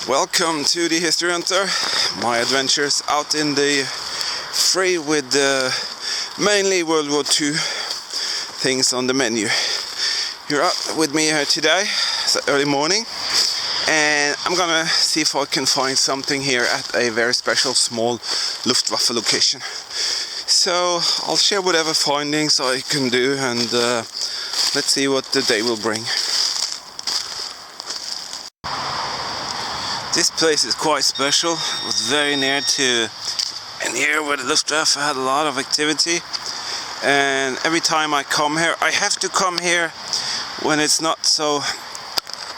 Welcome to the History Hunter, my adventures out in the fray with mainly World War II things on the menu. You're up with me here today, it's early morning, and I'm gonna see if I can find something here at a very special small Luftwaffe location. So I'll share whatever findings I can do, and let's see what the day will bring. This place is quite special. It was very near to and here where the Luftwaffe had a lot of activity, and every time I come here, I have to come here when it's not so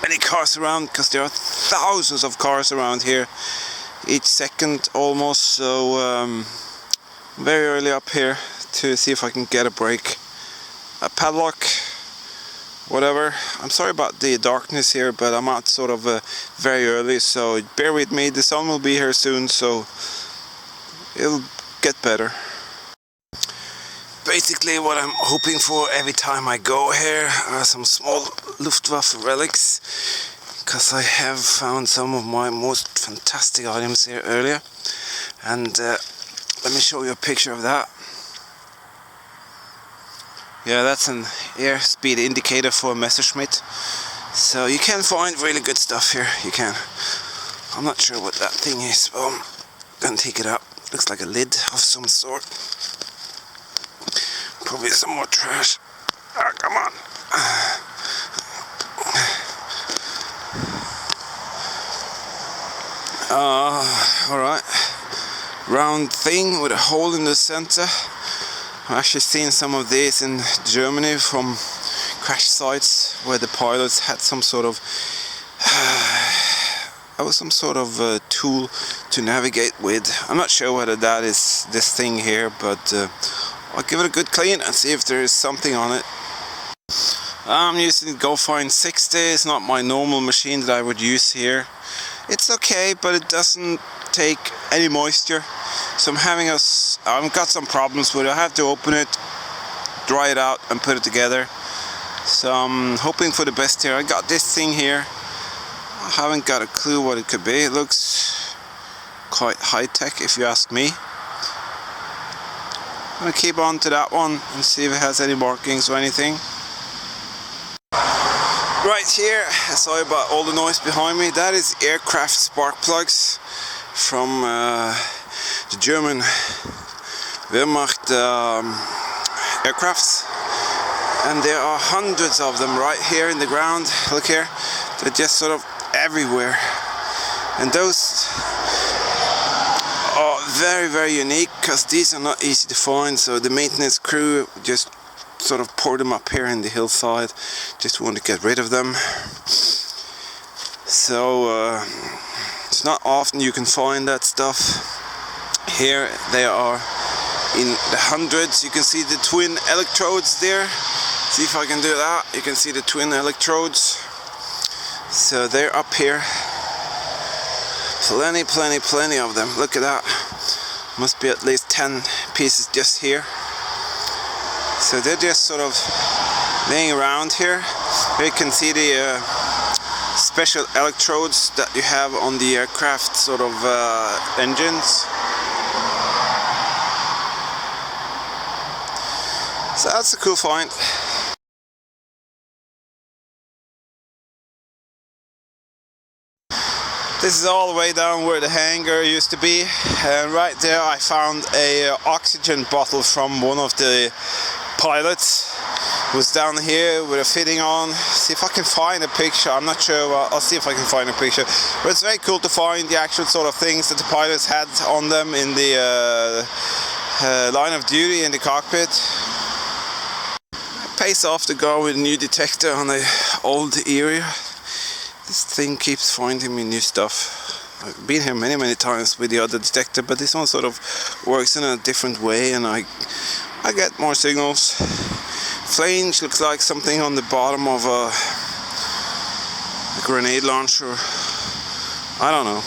many cars around, because there are thousands of cars around here each second almost. So very early up here to see if I can get a break, a padlock, whatever. I'm sorry about the darkness here, but I'm out sort of very early, so bear with me. The sun will be here soon, so it'll get better. Basically what I'm hoping for every time I go here are some small Luftwaffe relics, because I have found some of my most fantastic items here earlier, and let me show you a picture of that. Yeah, that's an airspeed indicator for a Messerschmitt. So you can find really good stuff here, you can. I'm not sure what that thing is, but I'm gonna take it out. Looks like a lid of some sort. Probably some more trash. Ah, come on. Alright. Round thing with a hole in the center. I've actually seen some of these in Germany from crash sites where the pilots had some sort of tool to navigate with. I'm not sure whether that is this thing here, but I'll give it a good clean and see if there is something on it. I'm using GoFind 60. It's not my normal machine that I would use here. It's okay, but it doesn't take any moisture. So I've got some problems with it. I have to open it, dry it out, and put it together. So I'm hoping for the best here. I got this thing here. I haven't got a clue what it could be. It looks quite high-tech if you ask me. I'm gonna keep on to that one and see if it has any markings or anything. Right here, sorry about all the noise behind me, that is aircraft spark plugs from the German Wehrmacht aircrafts, and there are hundreds of them right here in the ground. Look here, they're just sort of everywhere, and those are very, very unique because these are not easy to find. So the maintenance crew just sort of pour them up here in the hillside, just want to get rid of them. So it's not often you can find that stuff. Here they are in the hundreds. You can see the twin electrodes there. See if I can do that. You can see the twin electrodes. So they're up here. Plenty of them. Look at that. Must be at least 10 pieces just here. So they're just sort of laying around here. Here you can see the special electrodes that you have on the aircraft sort of engines. So that's a cool find. This is all the way down where the hangar used to be, and right there I found a oxygen bottle from one of the pilots. It was down here with a fitting on. See if I can find a picture. I'm not sure. I'll see if I can find a picture. But it's very cool to find the actual sort of things that the pilots had on them in the line of duty in the cockpit. It pays off to go with a new detector on an old area. This thing keeps finding me new stuff. I've been here many times with the other detector, but this one sort of works in a different way, and I get more signals. Flange looks like something on the bottom of a grenade launcher. I don't know.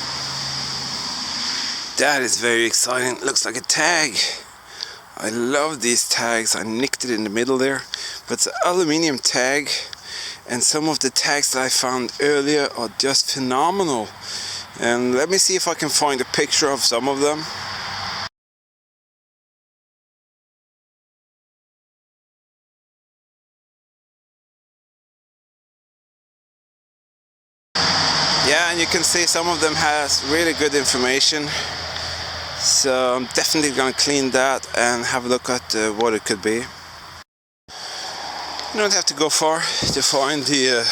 That is very exciting. Looks like a tag. I love these tags. I nicked it in the middle there, but it's an aluminium tag. And some of the tags that I found earlier are just phenomenal. And let me see if I can find a picture of some of them. Yeah, and you can see some of them has really good information. So I'm definitely gonna clean that and have a look at what it could be. You don't have to go far to find the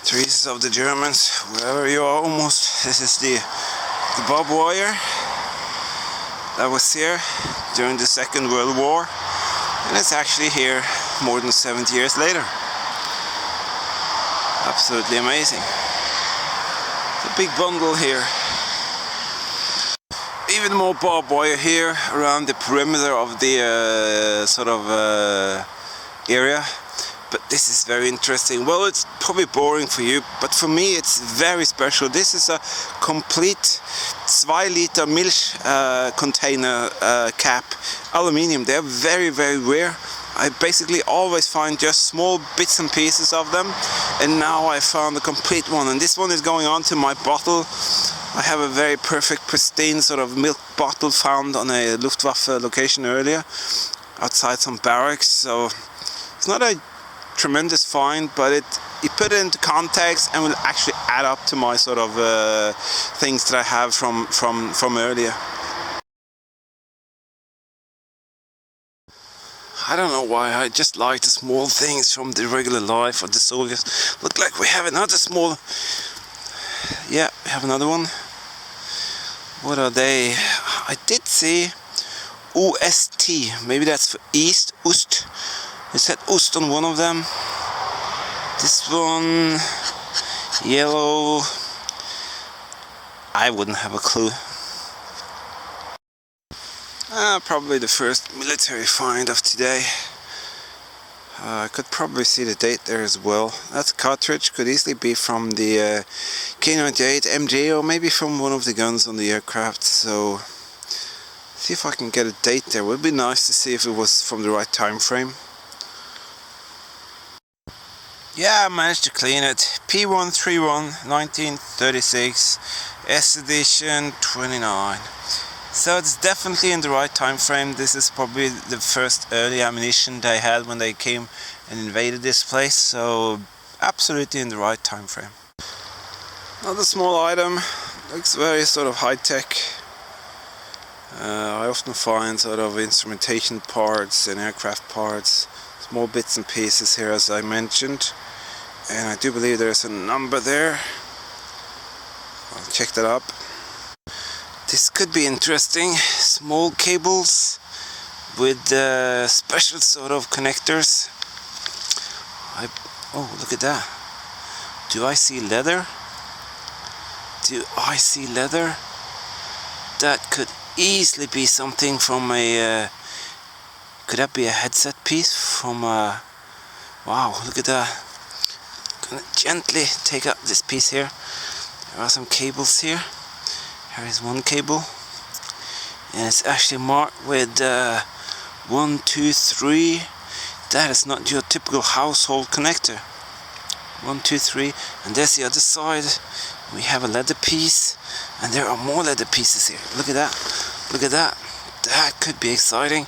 traces of the Germans, wherever you are almost. This is the barbed wire that was here during the Second World War, and it's actually here more than 70 years later. Absolutely amazing. It's a big bundle here. Even more barbed wire here around the perimeter of the area. But this is very interesting. Well, it's probably boring for you, but for me it's very special. This is a complete 2-liter Milch container cap, aluminium. They're very, very rare. I basically always find just small bits and pieces of them, and now I found a complete one, and this one is going on to my bottle. I have a very perfect, pristine sort of milk bottle found on a Luftwaffe location earlier, outside some barracks, so it's not a tremendous find, but you put it into context and will actually add up to my sort of things that I have from earlier. I don't know why, I just like the small things from the regular life of the soldiers. Look like we have another small... Yeah, we have another one. What are they? I did see OST, maybe that's for East, Ost. It said Ost on one of them. This one, yellow, I wouldn't have a clue. Probably the first military find of today. I could probably see the date there as well. That cartridge could easily be from the K98 MG, or maybe from one of the guns on the aircraft. So, see if I can get a date there. Would be nice to see if it was from the right time frame. Yeah, I managed to clean it. P131 1936 S edition 29. So it's definitely in the right time frame. This is probably the first early ammunition they had when they came and invaded this place, so absolutely in the right time frame. Another small item, looks very sort of high-tech. I often find sort of instrumentation parts and aircraft parts, small bits and pieces here as I mentioned, and I do believe there's a number there. I'll check that up. This could be interesting. Small cables with special sort of connectors. Oh, look at that. Do I see leather? Do I see leather? That could easily be something from a... could that be a headset piece from a... Wow, look at that. I'm gonna gently take out this piece here. There are some cables here. Here is one cable, and it's actually marked with 1, 2, 3. That is not your typical household connector. 1, 2, 3, and there's the other side. We have a leather piece, and there are more leather pieces here. Look at that, look at that. That could be exciting.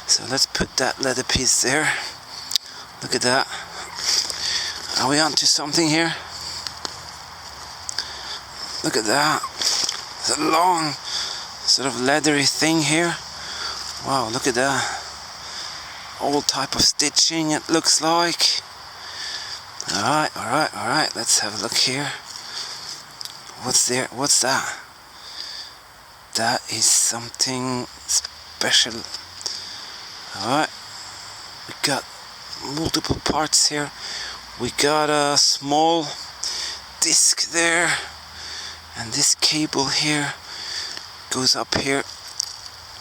So let's put that leather piece there. Look at that. Are we onto something here? Look at that. It's a long sort of leathery thing here. Wow, look at that. Old type of stitching it looks like. Alright, let's have a look here. What's there? What's that? That is something special. Alright, we got multiple parts here. We got a small disc there. And this cable here goes up here.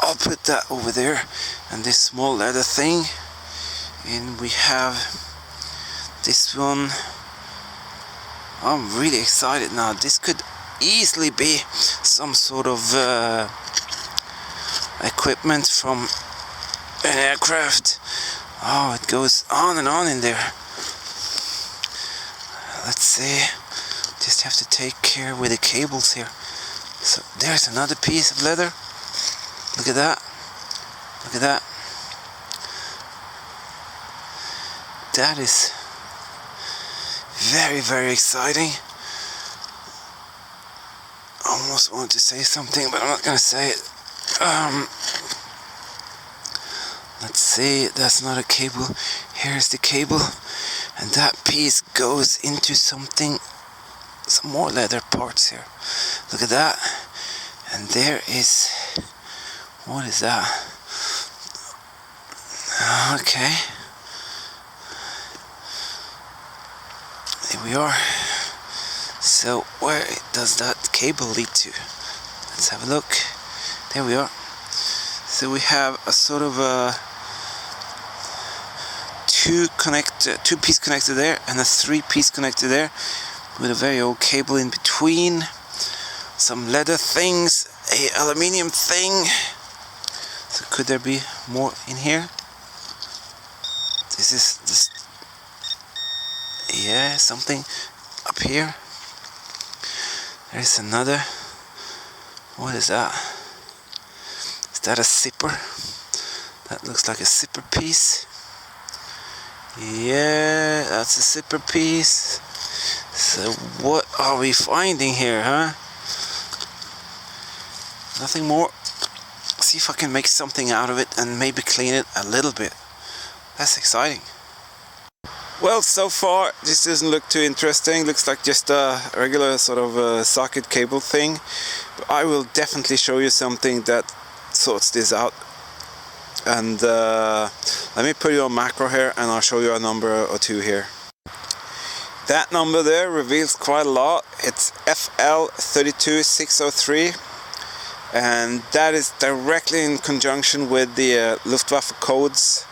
I'll put that over there. And this small leather thing. And we have this one. I'm really excited now. This could easily be some sort of equipment from an aircraft. Oh, it goes on and on in there. Let's see. Just have to take care with the cables here. So there's another piece of leather. Look at that. Look at that. That is very, very exciting. I almost wanted to say something, but I'm not gonna say it. Let's see, that's not a cable. Here's the cable, and that piece goes into something, some more leather parts here. Look at that. And there is, what is that? Okay. There we are. So where does that cable lead to? Let's have a look. There we are. So we have a sort of a two-piece connector there and a three-piece connector there, with a very old cable in between. Some leather things, a aluminium thing. So could there be more in here? This is this. Yeah, something up here. There's another. What is that? Is that a zipper? That looks like a zipper piece. Yeah, that's a zipper piece. So what are we finding here, huh? Nothing more. See if I can make something out of it and maybe clean it a little bit. That's exciting. Well, so far this doesn't look too interesting. Looks like just a regular sort of socket cable thing. But I will definitely show you something that sorts this out. And let me put you on macro here, and I'll show you a number or two here. That number there reveals quite a lot. It's FL32603, and that is directly in conjunction with the Luftwaffe codes.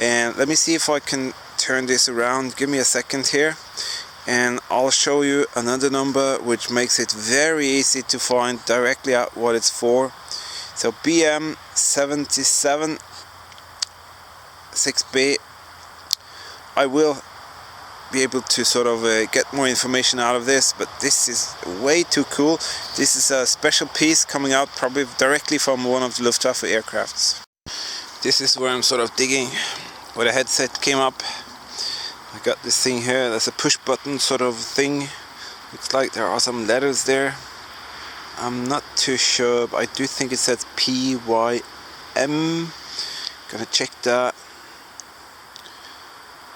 And let me see if I can turn this around. Give me a second here, and I'll show you another number which makes it very easy to find directly out what it's for. So BM77 6B. I will be able to sort of get more information out of this, but this is way too cool. This is a special piece coming out probably directly from one of the Luftwaffe aircrafts. This is where I'm sort of digging, where the headset came up. I got this thing here, that's a push button sort of thing. Looks like there are some letters there. I'm not too sure, but I do think it says PYM. Gonna check that.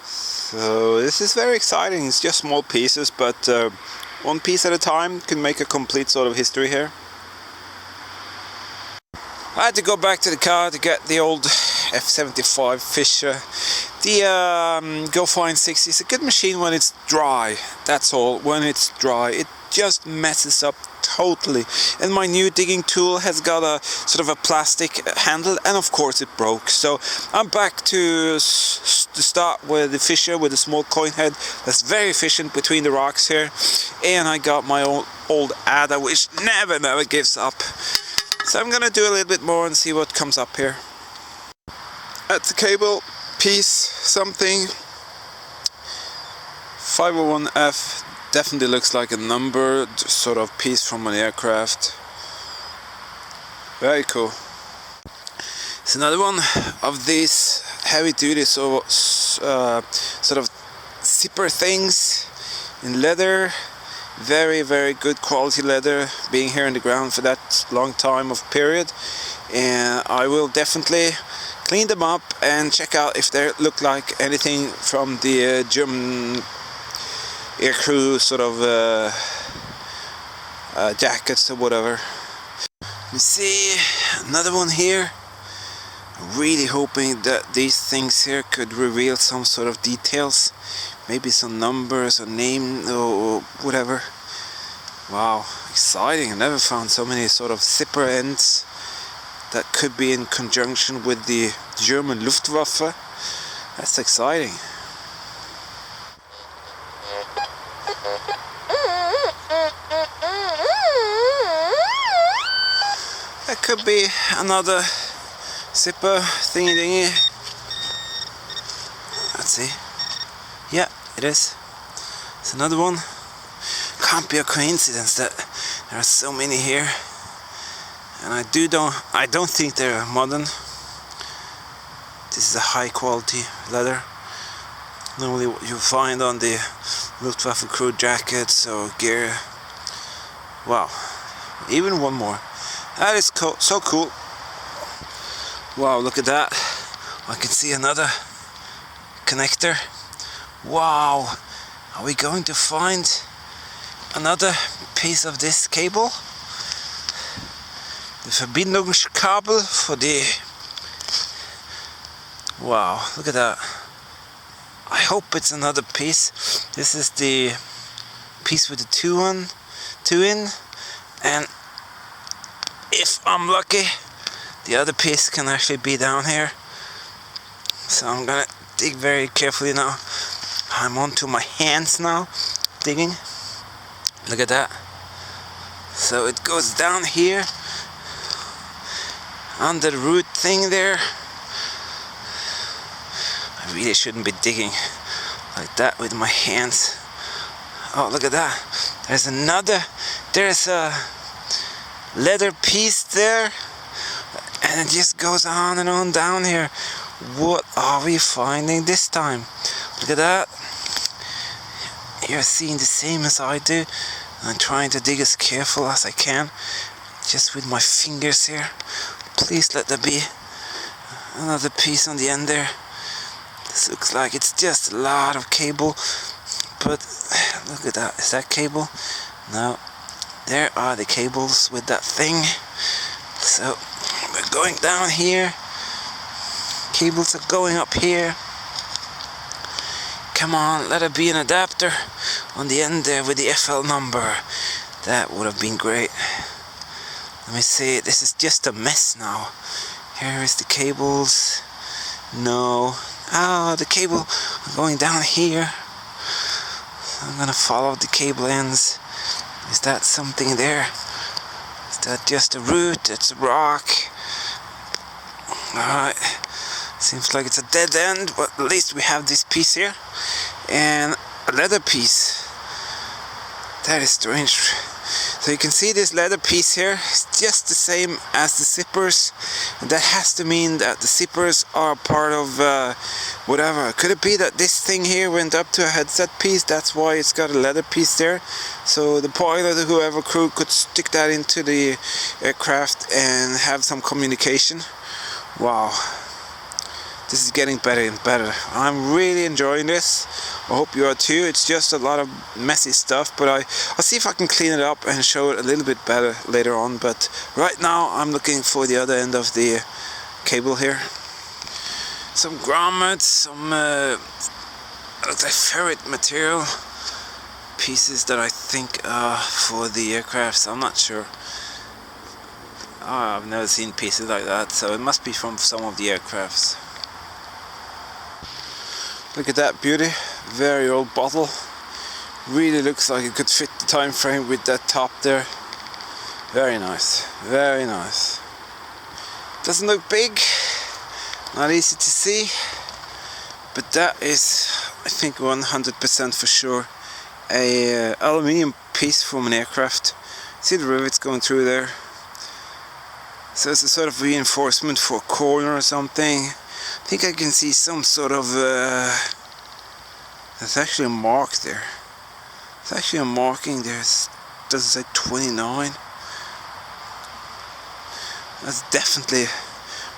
So this is very exciting. It's just small pieces, but one piece at a time can make a complete sort of history here. I had to go back to the car to get the old F-75 Fisher. The Go Fine 60 is a good machine when it's dry. That's all. When it's dry, it just messes up totally. And my new digging tool has got a sort of a plastic handle, and of course it broke. So I'm back to start with the Fisher with a small coin head that's very efficient between the rocks here. And I got my old Ada, which never gives up. So I'm gonna do a little bit more and see what comes up here. That's a cable piece, something 501F. Definitely looks like a number, sort of piece from an aircraft. Very cool. It's another one of these heavy-duty sort of zipper things in leather. Very, very good quality leather, being here in the ground for that long time of period. And I will definitely clean them up and check out if they look like anything from the German aircrew sort of jackets or whatever. You see another one here. Really hoping that these things here could reveal some sort of details, maybe some numbers or name or whatever. Wow, exciting. I never found so many sort of zipper ends that could be in conjunction with the German Luftwaffe. That's exciting. That could be another zipper thingy. Let's see. Yeah, it is. It's another one. can't be a coincidence that there are so many here. And I don't think they're modern. This is a high quality leather. Normally what you find on the Luftwaffe crew jackets or gear. Wow, even one more. That is so cool. Wow, look at that. I can see another connector. Wow, are we going to find another piece of this cable? The Verbindungskabel for the... Wow, look at that. I hope it's another piece. This is the piece with the two in, and if I'm lucky, the other piece can actually be down here. So I'm gonna dig very carefully now. I'm onto my hands now, digging. Look at that. So it goes down here, under the root thing there. I really shouldn't be digging like that with my hands. Oh, look at that. There's a leather piece there, and it just goes on and on down here. What are we finding this time? Look at that. You're seeing the same as I do. I'm trying to dig as careful as I can, just with my fingers here. Please let there be another piece on the end there. This looks like it's just a lot of cable, but look at that. Is that cable? No. There are the cables with that thing. So we're going down here. Cables are going up here. Come on, let it be an adapter on the end there with the FL number. That would have been great. Let me see. This is just a mess now. Here is the cables. No. Ah, the cable going down here. I'm gonna follow the cable ends. Is that something there? Is that just a root? It's a rock. Alright. Seems like it's a dead end, but at least we have this piece here. And a leather piece. That is strange. So you can see this leather piece here. It's just the same as the zippers. And that has to mean that the zippers are part of whatever. Could it be that this thing here went up to a headset piece? That's why it's got a leather piece there. So the pilot or whoever crew could stick that into the aircraft and have some communication. Wow. This is getting better and better. I'm really enjoying this. I hope you are too. It's just a lot of messy stuff, but I'll see if I can clean it up and show it a little bit better later on. But right now I'm looking for the other end of the cable here. Some grommets, some ferrite material pieces that I think are for the aircrafts. I'm not sure. I've never seen pieces like that, so it must be from some of the aircrafts. Look at that beauty, very old bottle. Really looks like it could fit the time frame with that top there. Very nice, very nice. Doesn't look big, not easy to see, but that is, I think 100% for sure, a aluminium piece from an aircraft. See the rivets going through there? So it's a sort of reinforcement for a corner or something. I think I can see some sort of there's actually a mark there. There's actually a marking there. Does it say 29? That's definitely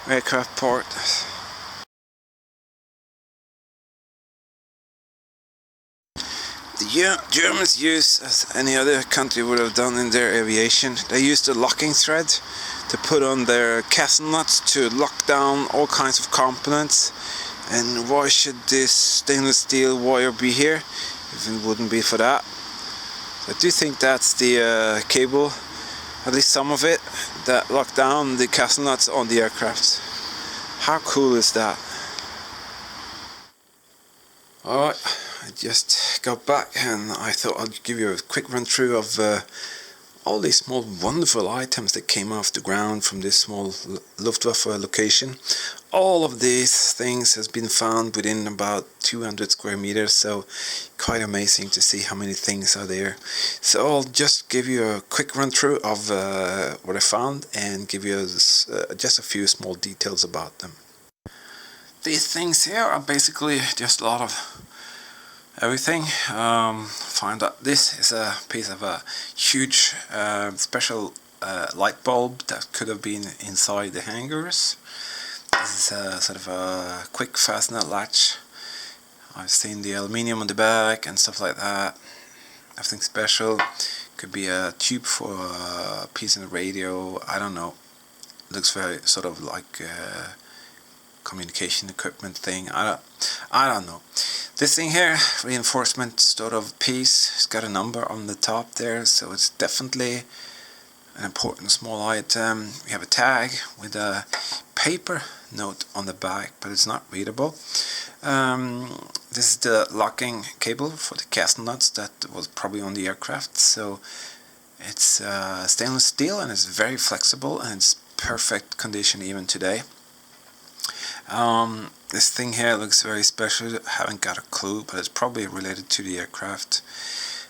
aircraft part. The Germans use, as any other country would have done in their aviation, they use the locking thread to put on their castle nuts to lock down all kinds of components. And why should this stainless steel wire be here if it wouldn't be for that? I do think that's the cable, at least some of it, that lock down the castle nuts on the aircraft. How cool is that? Alright, I just got back and I thought I'd give you a quick run through of all these small wonderful items that came off the ground from this small Luftwaffe location. All of these things has been found within about 200 square meters, so quite amazing to see how many things are there. So I'll just give you a quick run through of what I found and give you just a few small details about them. These things here are basically just a lot of everything. Find out this is a piece of a huge special light bulb that could have been inside the hangars. This is a sort of a quick fastener latch. I've seen the aluminium on the back and stuff like that. Nothing special. Could be a tube for a piece in the radio. I don't know. Looks very sort of like communication equipment thing. I don't know. This thing here, reinforcement sort of piece, it's got a number on the top there, so it's definitely an important small item. We have a tag with a paper note on the back, but it's not readable. This is the locking cable for the castle nuts that was probably on the aircraft, so it's stainless steel and it's very flexible and it's perfect condition even today. This thing here looks very special. I haven't got a clue, but it's probably related to the aircraft.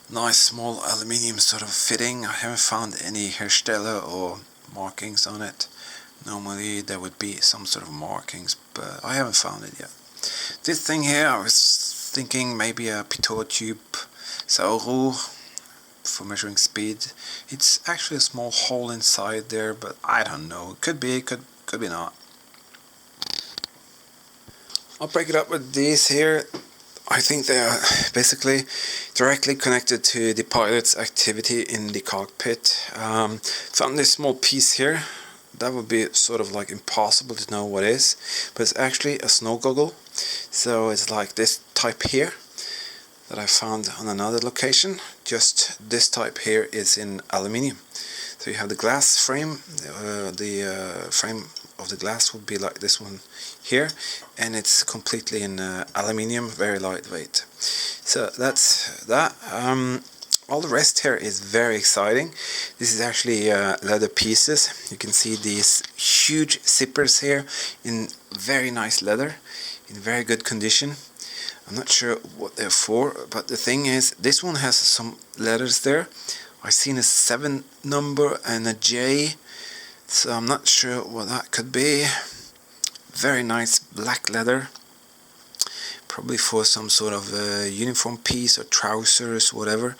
Nice small aluminium sort of fitting. I haven't found any Hersteller or markings on it. Normally there would be some sort of markings, but I haven't found it yet. This thing here, I was thinking maybe a pitot tube, Sauru, for measuring speed. It's actually a small hole inside there, but I don't know. Could be, could be not. I'll break it up with these here. I think they are basically directly connected to the pilot's activity in the cockpit. Found this small piece here. That would be sort of like impossible to know what it is, but it's actually a snow goggle. So it's like this type here that I found on another location. Just this type here is in aluminium. So you have the glass frame, the frame of the glass would be like this one here, and it's completely in aluminium, very lightweight. So that's that. All the rest here is very exciting. This is actually leather pieces. You can see these huge zippers here in very nice leather, in very good condition. I'm not sure what they're for, but the thing is, this one has some letters there. I've seen a 7 number and a J, so I'm not sure what that could be. Very nice black leather, probably for some sort of uniform piece or trousers, whatever.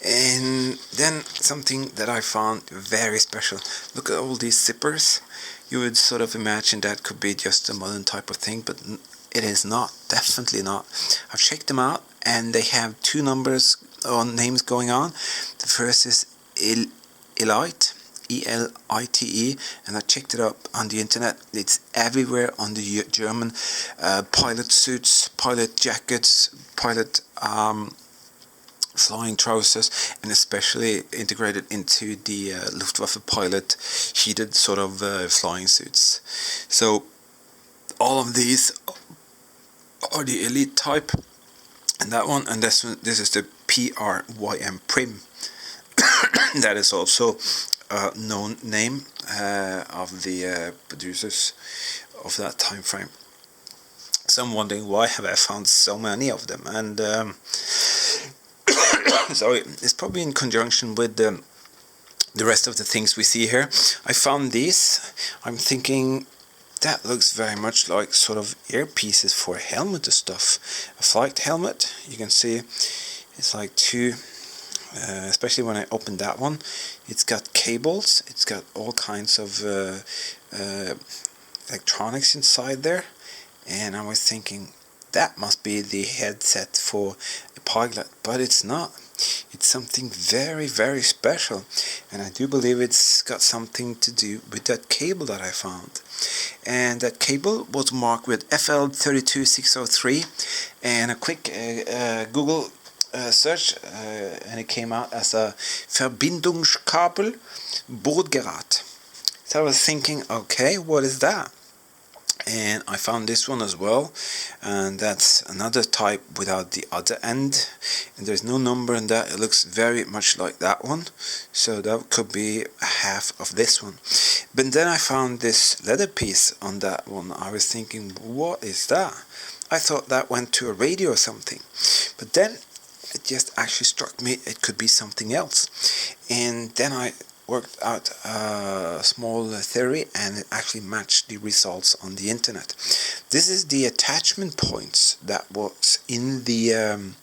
And then something that I found very special. Look at all these zippers. You would sort of imagine that could be just a modern type of thing, but it is not, definitely not. I've checked them out and they have 2 numbers or names going on. The first is Elite, E-L-I-T-E, and I checked it up on the internet. It's everywhere on the German pilot suits, pilot jackets, pilot flying trousers, and especially integrated into the Luftwaffe pilot heated sort of flying suits. So all of these are the elite type, and that one, and this is the PRYM Prim. That is also a known name of the producers of that time frame. So I'm wondering, why have I found so many of them? And sorry, it's probably in conjunction with the rest of the things we see here. I found these. I'm thinking that looks very much like sort of earpieces for a helmet or stuff. A flight helmet. You can see it's like 2. Especially when I opened that one, it's got cables, it's got all kinds of electronics inside there, and I was thinking that must be the headset for a pilot, but it's not. It's something very, very special, and I do believe it's got something to do with that cable that I found. And that cable was marked with FL32603, and a quick Google search, and it came out as a Verbindungskabel Bordgerät. So I was thinking, okay, what is that? And I found this one as well, and that's another type without the other end, and there's no number in that. It looks very much like that one, so that could be half of this one. But then I found this leather piece on that one. I was thinking, what is that? I thought that went to a radio or something, but then it just actually struck me it could be something else. And then I worked out a small theory, and it actually matched the results on the internet. This is the attachment points that was in the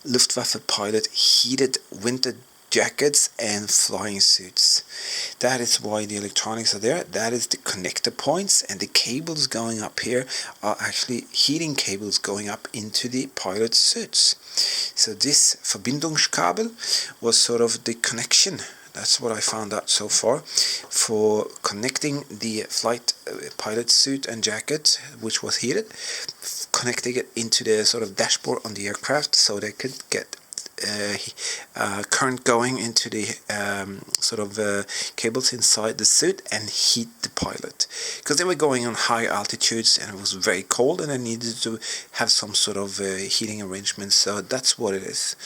Luftwaffe pilot heated winter jackets and flying suits. That is why the electronics are there. That is the connector points, and the cables going up here are actually heating cables going up into the pilot suits. So this Verbindungskabel was sort of the connection. That's what I found out so far for connecting the flight pilot suit and jacket, which was heated, connecting it into the sort of dashboard on the aircraft, so they could get current going into the cables inside the suit and heat the pilot, because they were going on high altitudes and it was very cold, and they needed to have some sort of heating arrangement. So that's what it is.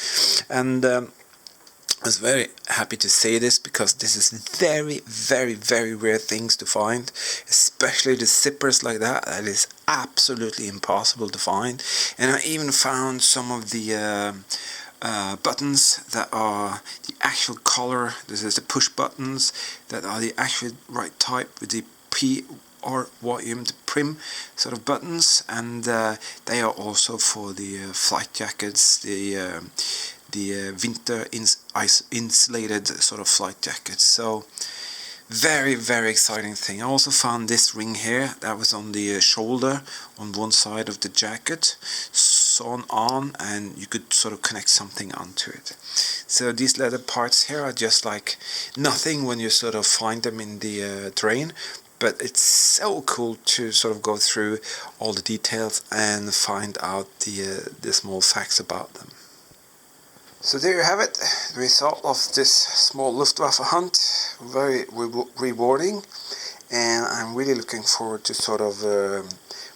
And I was very happy to say this, because this is very, very, very rare things to find, especially the zippers like that. That is absolutely impossible to find. And I even found some of the buttons that are the actual color. This is the push buttons that are the actual right type, with the P or YM, the prim sort of buttons, and they are also for the flight jackets, the winter ice insulated sort of flight jackets. So very, very exciting thing. I also found this ring here that was on the shoulder on one side of the jacket, sewn on, and you could sort of connect something onto it. So these leather parts here are just like nothing when you sort of find them in the terrain, but it's so cool to sort of go through all the details and find out the small facts about them. So there you have it, the result of this small Luftwaffe hunt. Very rewarding, and I'm really looking forward to sort of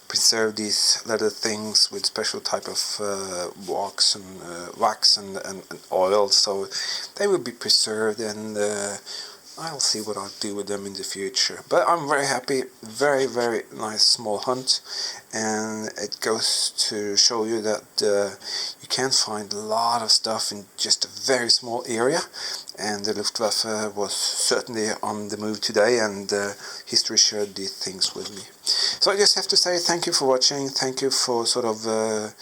preserve these leather things with special type of wax and oil, so they will be preserved, and I'll see what I'll do with them in the future. But I'm very happy. Very, very nice small hunt, and it goes to show you that you can find a lot of stuff in just a very small area, and the Luftwaffe was certainly on the move today, and history shared these things with me. So I just have to say thank you for watching. Thank you for sort of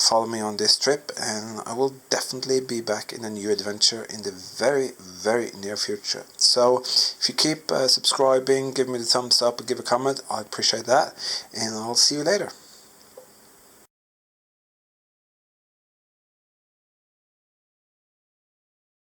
following me on this trip, and I will definitely be back in a new adventure in the very, very near future. So if you keep subscribing, give me the thumbs up, and give a comment, I appreciate that, and I'll see you later.